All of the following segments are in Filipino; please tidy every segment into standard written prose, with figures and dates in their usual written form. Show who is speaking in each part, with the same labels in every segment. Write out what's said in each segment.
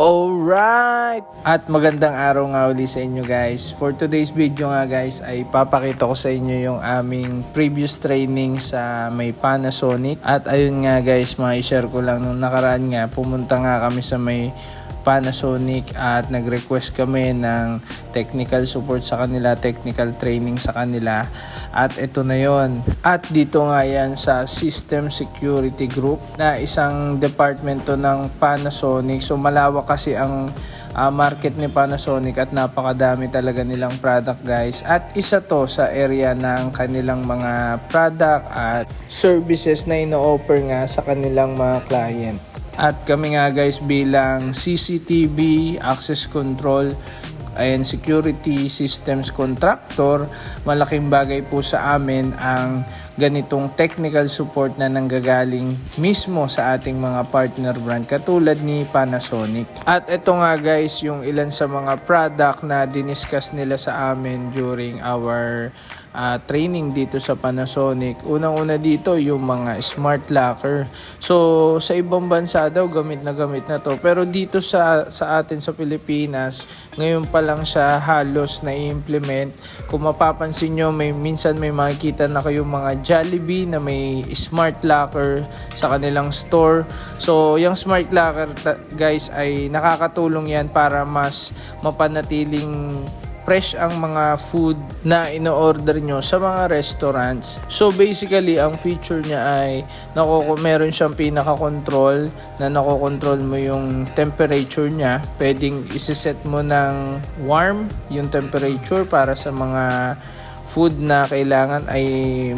Speaker 1: Alright! At magandang araw nga uli sa inyo guys. For today's video nga guys ay papakita ko sa inyo yung aming previous training sa may Panasonic. At ayun nga guys, ma-share ko lang nung nakaraan nga, pumunta nga kami sa may Panasonic at nag-request kami ng technical support sa kanila, technical training sa kanila. At ito na yon. At dito nga yan sa System Security Group na isang departmento ng Panasonic. So malawak kasi ang market ni Panasonic at napakadami talaga nilang product guys. At isa to sa area ng kanilang mga product at services na ino-offer nga sa kanilang mga client. At kami nga guys bilang CCTV, access control, and security systems contractor, malaking bagay po sa amin ang ganitong technical support na nanggagaling mismo sa ating mga partner brand katulad ni Panasonic. At ito nga guys yung ilan sa mga product na diniscuss nila sa amin during our training dito sa Panasonic. Unang-una dito yung mga smart locker. So sa ibang bansa daw gamit na to, pero dito sa atin sa Pilipinas ngayon pa lang siya halos na i-implement. Kung mapapansin nyo, minsan may makikita na kayong mga Jollibee na may smart locker sa kanilang store. So yung smart locker guys ay nakakatulong yan para mas mapanatiling fresh ang mga food na ino-order nyo sa mga restaurants. So basically, ang feature niya ay meron siyang pinaka-control na nakokontrol mo yung temperature niya. Pwedeng isiset mo ng warm yung temperature para sa mga food na kailangan ay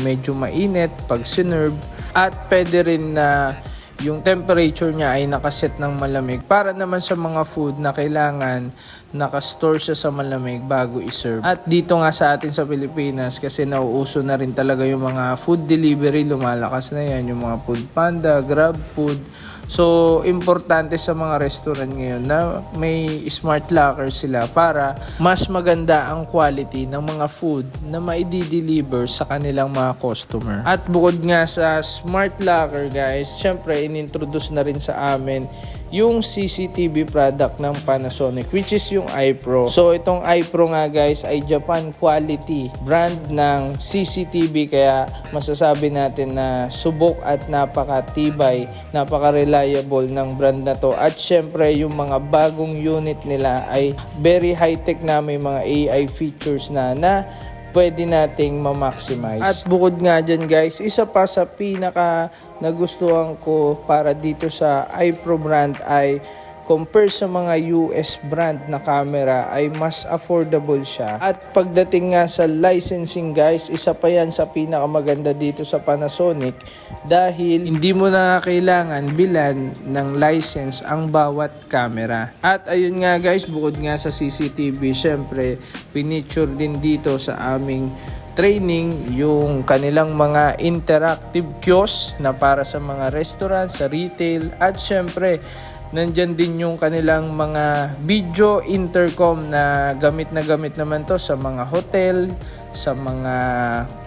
Speaker 1: medyo mainit pag sinerve. At pwede rin na yung temperature niya ay nakaset ng malamig para naman sa mga food na kailangan nakastore siya sa malamig bago iserve. At dito nga sa atin sa Pilipinas kasi nauuso na rin talaga yung mga food delivery, lumalakas na yan, yung mga Food Panda, Grab Food. So, importante sa mga restaurant ngayon na may smart locker sila para mas maganda ang quality ng mga food na maidi-deliver sa kanilang mga customer. At bukod nga sa smart locker guys, syempre inintroduce na rin sa amin yung CCTV product ng Panasonic which is yung iPro. So itong iPro nga guys ay Japan quality brand ng CCTV kaya masasabi natin na subok at napakatibay, napaka-reliable ng brand na to. At syempre yung mga bagong unit nila ay very high-tech na may mga AI features na pwede nating ma-maximize. At bukod nga dyan guys, isa pa sa pinaka nagustuhan ko para dito sa iPro brand ay compare sa mga US brand na camera ay mas affordable siya. At pagdating nga sa licensing guys, isa pa yan sa pinakamaganda dito sa Panasonic dahil hindi mo na kailangan bilan ng license ang bawat camera. At ayun nga guys, bukod nga sa CCTV, syempre pinicture din dito sa aming training yung kanilang mga interactive kiosk na para sa mga restaurant, sa retail, at syempre nandyan din yung kanilang mga video intercom na gamit naman to sa mga hotel, sa mga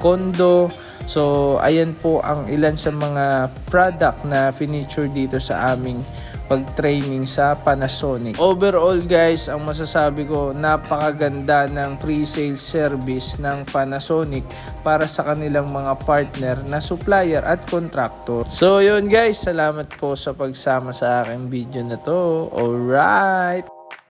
Speaker 1: condo. So ayan po ang ilan sa mga product na feature dito sa aming pag-training sa Panasonic. Overall guys, ang masasabi ko, napakaganda ng pre-sale service ng Panasonic para sa kanilang mga partner na supplier at contractor. So yun guys, salamat po sa pagsama sa aking video na to. Alright!